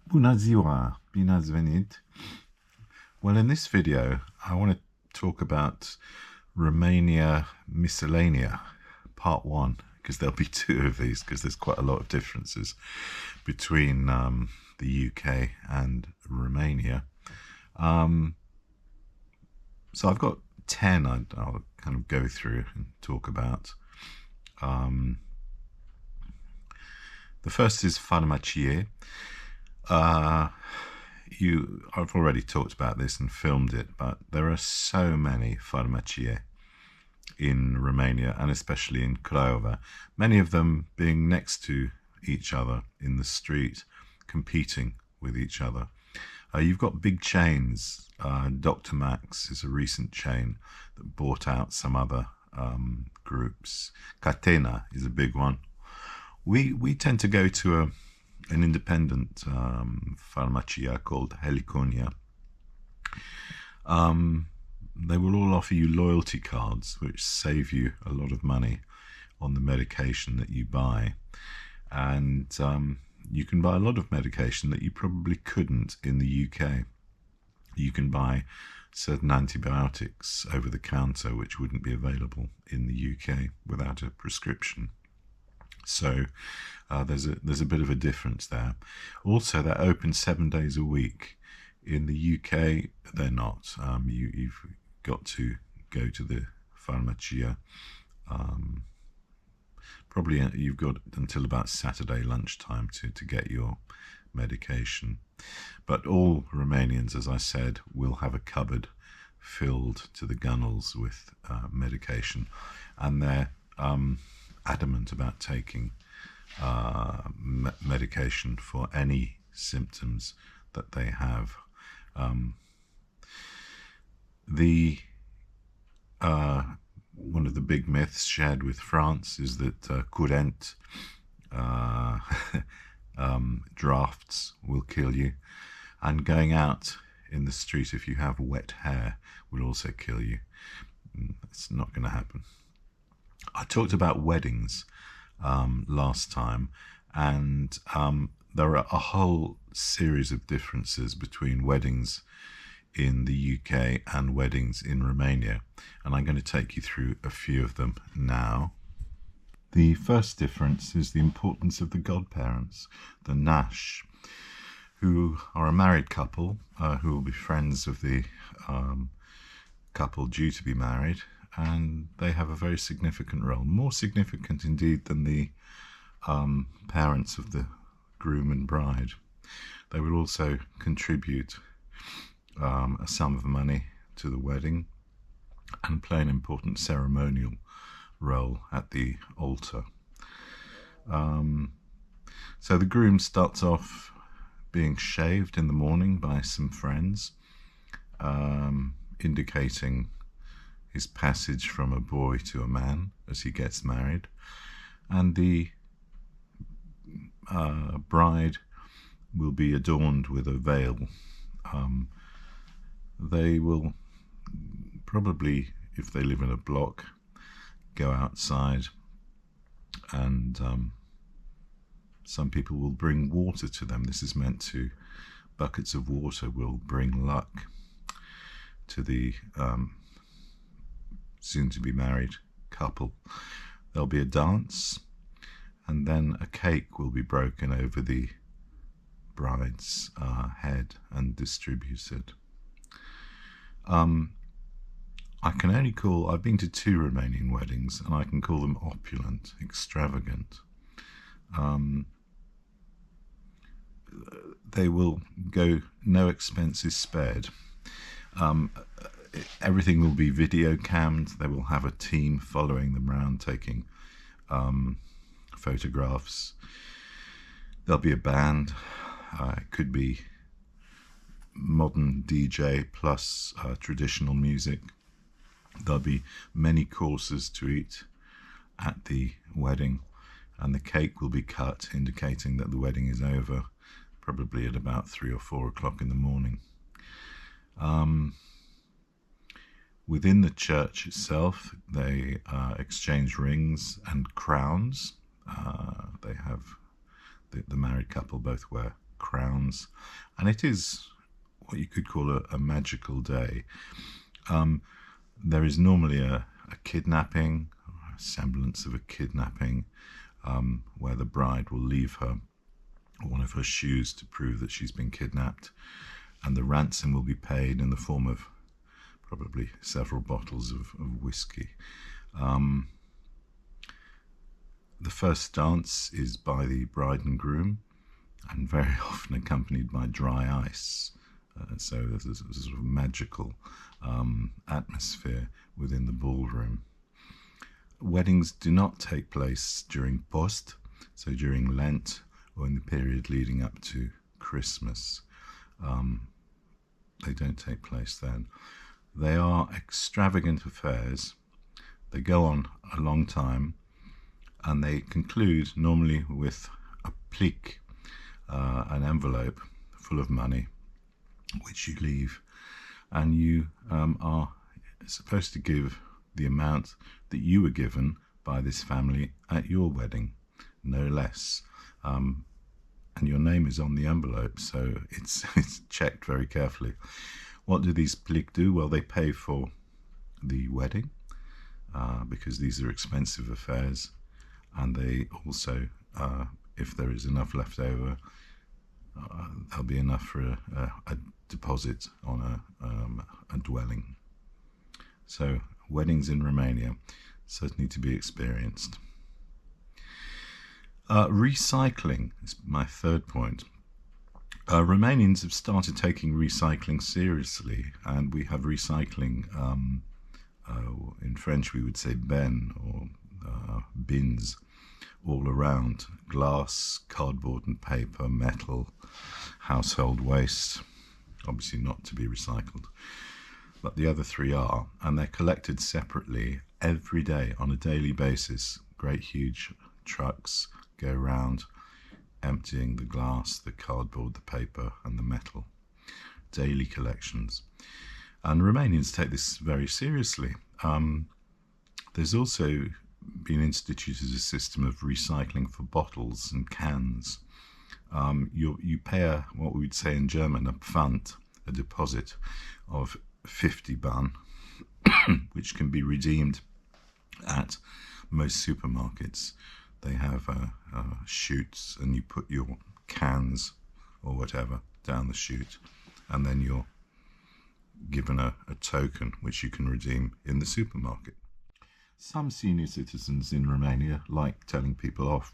Bună ziua, bine ați venit. Well, in this video, I want to talk about Romania Miscellanea, part one, because there'll be two of these, because there's quite a lot of differences between the UK and Romania. So I've got 10 I'll kind of go through and talk about. The first is pharmacie. I've already talked about this and filmed it, but there are so many pharmacie in Romania, and especially in Craiova, many of them being next to each other in the street, competing with each other. You've got big chains. Dr. Max is a recent chain that bought out some other groups. Catena is a big one. We tend to go to an independent pharmacia called Heliconia. They will all offer you loyalty cards, which save you a lot of money on the medication that you buy. And you can buy a lot of medication that you probably couldn't in the UK. You can buy certain antibiotics over the counter which wouldn't be available in the UK without a prescription. So there's a bit of a difference there. Also, they're open 7 days a week. In the UK, they're not. You've got to go to the pharmacia. Probably you've got until about Saturday lunchtime to get your medication. But all Romanians, as I said, will have a cupboard filled to the gunnels with medication, and they're adamant about taking medication for any symptoms that they have. One of the big myths shared with France is that curent drafts will kill you, and going out in the street if you have wet hair will also kill you. It's not going to happen. I talked about weddings last time, and there are a whole series of differences between weddings in the UK and weddings in Romania, and I'm going to take you through a few of them now. The first difference is the importance of the godparents, the nash, who are a married couple who will be friends of the couple due to be married, and they have a very significant role, more significant indeed than the parents of the groom and bride. They will also contribute a sum of money to the wedding and play an important ceremonial role at the altar. So the groom starts off being shaved in the morning by some friends, indicating his passage from a boy to a man as he gets married, and the bride will be adorned with a veil. They will probably, if they live in a block, go outside, and some people will bring water to them. This is meant to, buckets of water will bring luck to the soon-to-be married couple. There'll be a dance, and then a cake will be broken over the bride's head and distributed. I've been to 2 Romanian weddings, and I can call them opulent, extravagant. They will go no expenses spared. Everything will be video cammed. They will have a team following them around taking photographs. There'll be a band. It could be modern DJ plus traditional music. There'll be many courses to eat at the wedding, and the cake will be cut, indicating that the wedding is over, probably at about 3 or 4 o'clock in the morning. Within the church itself, they exchange rings and crowns. They have the married couple both wear crowns, and it is what you could call a magical day. There is normally a kidnapping, or a semblance of a kidnapping, where the bride will leave one of her shoes to prove that she's been kidnapped, and the ransom will be paid in the form of probably several bottles of whiskey. The first dance is by the bride and groom, and very often accompanied by dry ice. So there's a sort of magical atmosphere within the ballroom. Weddings do not take place during Post, so during Lent or in the period leading up to Christmas. They don't take place then. They are extravagant affairs. They go on a long time, and they conclude normally with a plique, an envelope full of money, which you leave, and you are supposed to give the amount that you were given by this family at your wedding, no less. And your name is on the envelope, so it's checked very carefully. What do these pliques do? Well, they pay for the wedding, because these are expensive affairs, and they also, if there is enough left over, there'll be enough for a deposit on a dwelling. So weddings in Romania certainly to be experienced. Recycling is my third point. Romanians have started taking recycling seriously, and we have recycling, in French we would say ben, or bins, all around. Glass, cardboard and paper, metal, household waste, obviously not to be recycled, but the other three are, and they're collected separately every day on a daily basis. Great huge trucks go around emptying the glass, the cardboard, the paper and the metal. Daily collections. And Romanians take this very seriously. There's also been instituted a system of recycling for bottles and cans. You pay what we would say in German, a Pfand, a deposit of 50 ban, which can be redeemed at most supermarkets. They have chutes, and you put your cans or whatever down the chute, and then you're given a token which you can redeem in the supermarket. Some senior citizens in Romania like telling people off.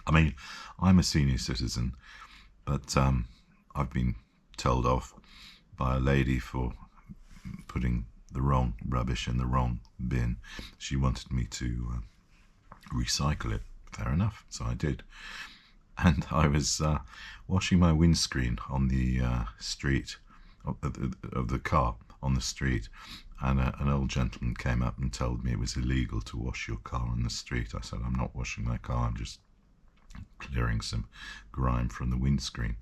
I mean, I'm a senior citizen, but I've been told off by a lady for putting the wrong rubbish in the wrong bin. She wanted me to recycle it. Fair enough, so I did. And I was washing my windscreen on the street of the car on the street, and an old gentleman came up and told me it was illegal to wash your car on the street. I said, I'm not washing my car, I'm just clearing some grime from the windscreen.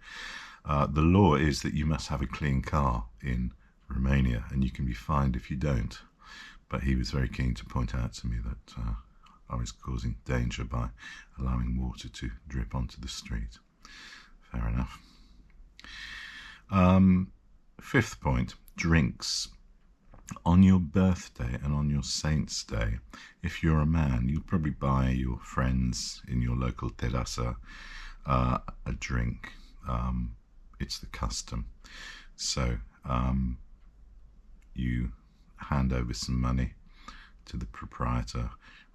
The law is that you must have a clean car in Romania, and you can be fined if you don't. But he was very keen to point out to me that I was causing danger by allowing water to drip onto the street. Fair enough. Fifth point, drinks. On your birthday and on your saint's day, if you're a man, you'll probably buy your friends in your local terasa a drink. It's the custom. So you hand over some money to the proprietor,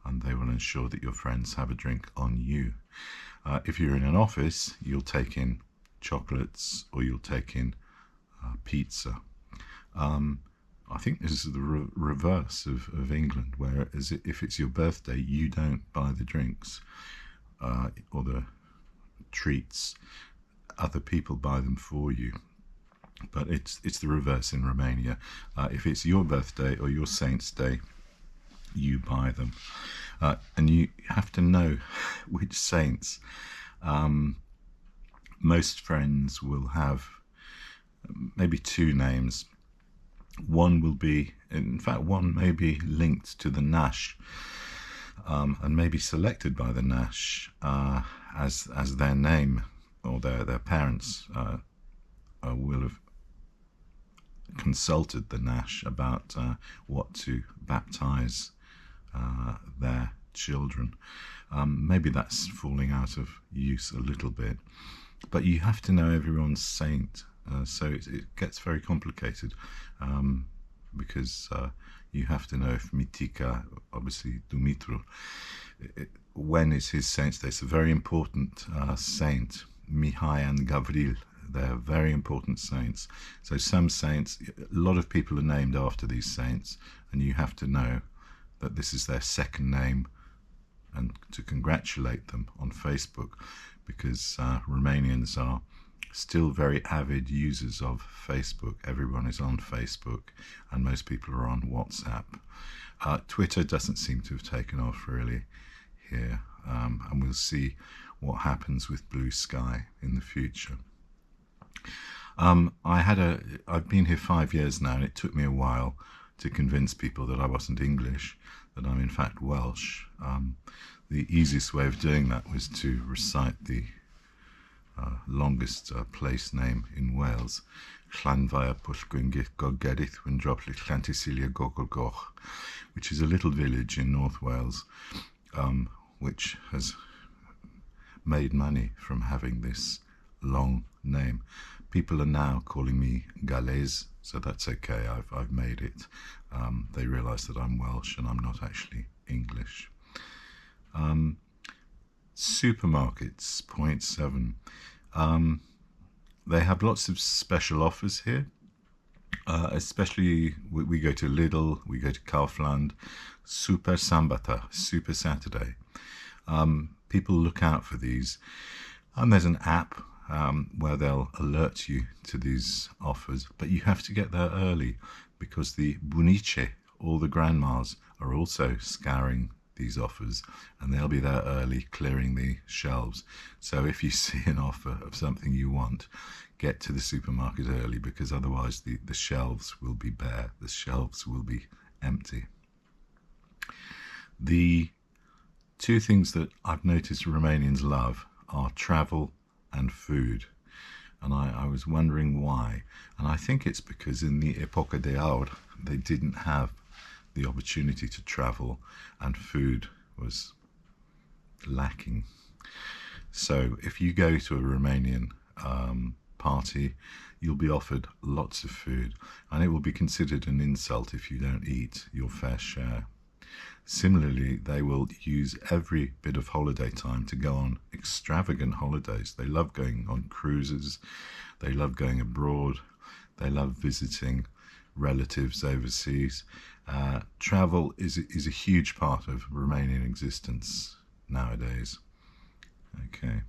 and they will ensure that your friends have a drink on you. If you're in an office, you'll take in chocolates, or you'll take in pizza. I think this is the reverse of England, where if it's your birthday, you don't buy the drinks or the treats. Other people buy them for you. But it's the reverse in Romania. If it's your birthday or your saint's day, you buy them. And you have to know which saints. Most friends will have maybe two names. One will be, in fact, one may be linked to the Nash, and may be selected by the Nash as their name, or or their parents will have consulted the Nash about what to baptize their children. Maybe that's falling out of use a little bit, but you have to know everyone's saint, so it gets very complicated, because you have to know if Mitika, obviously Dumitru, when is his saint's day. It's a very important saint, Mihai and Gavril. They're very important saints. So some saints, a lot of people are named after these saints, and you have to know that this is their second name and to congratulate them on Facebook, because Romanians are still very avid users of Facebook. Everyone is on Facebook, and most people are on WhatsApp. Twitter doesn't seem to have taken off really here, and we'll see what happens with Blue Sky in the future. I've been here 5 years now, and it took me a while to convince people that I wasn't English, that I'm in fact Welsh. The easiest way of doing that was to recite the longest place name in Wales, Llanfair Pwllgwyngyll Gogerydd Wendroplith Llantisilia Gogolgoch, which is a little village in North Wales, which has made money from having this long name. People are now calling me Gales, so that's okay. I've made it. They realise that I'm Welsh and I'm not actually English. Supermarkets, point 7. They have lots of special offers here. Especially we go to Lidl, we go to Kaufland. Super Sambata, Super Saturday. People look out for these, and there's an app where they'll alert you to these offers, but you have to get there early, because the bunice, all the grandmas, are also scouring these offers, and they'll be there early clearing the shelves. So if you see an offer of something you want, get to the supermarket early, because otherwise the shelves will be bare, the shelves will be empty. The two things that I've noticed Romanians love are travel and food, and I was wondering why, and I think it's because in the Epoca de Aur they didn't have the opportunity to travel, and food was lacking. So if you go to a Romanian party, you'll be offered lots of food, and it will be considered an insult if you don't eat your fair share. Similarly, they will use every bit of holiday time to go on extravagant holidays. They love going on cruises, they love going abroad, they love visiting relatives overseas. Travel is a huge part of Romanian existence nowadays. Okay.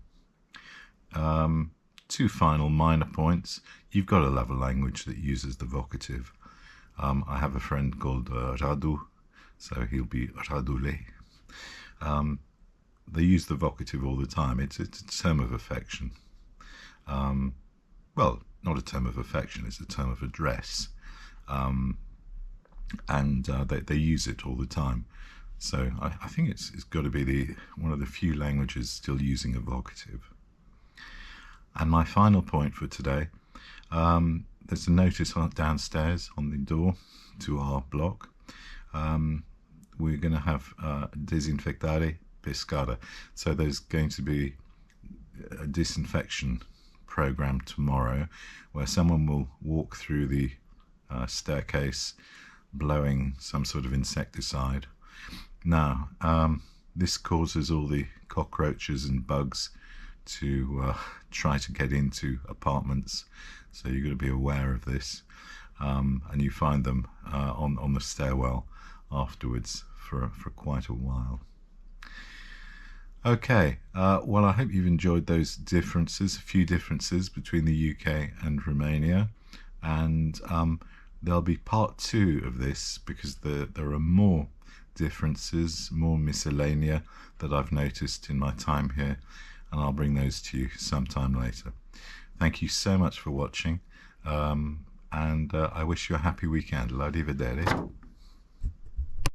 Two final minor points. You've got to love a language that uses the vocative. I have a friend called Radu, so he'll be Radule. They use the vocative all the time. It's a term of affection. Well, not a term of affection, it's a term of address. And they use it all the time. So I think it's got to be one of the few languages still using a vocative. And my final point for today, there's a notice downstairs on the door to our block. We're going to have desinfectare pescara. So there's going to be a disinfection program tomorrow where someone will walk through the staircase blowing some sort of insecticide. Now, this causes all the cockroaches and bugs to try to get into apartments, so you've got to be aware of this, and you find them on the stairwell afterwards for quite a while. Okay, well, I hope you've enjoyed those differences, a few differences between the UK and Romania, and there'll be part 2 of this, because there are more differences, more miscellanea that I've noticed in my time here, and I'll bring those to you sometime later. Thank you so much for watching, and I wish you a happy weekend. La rivedere.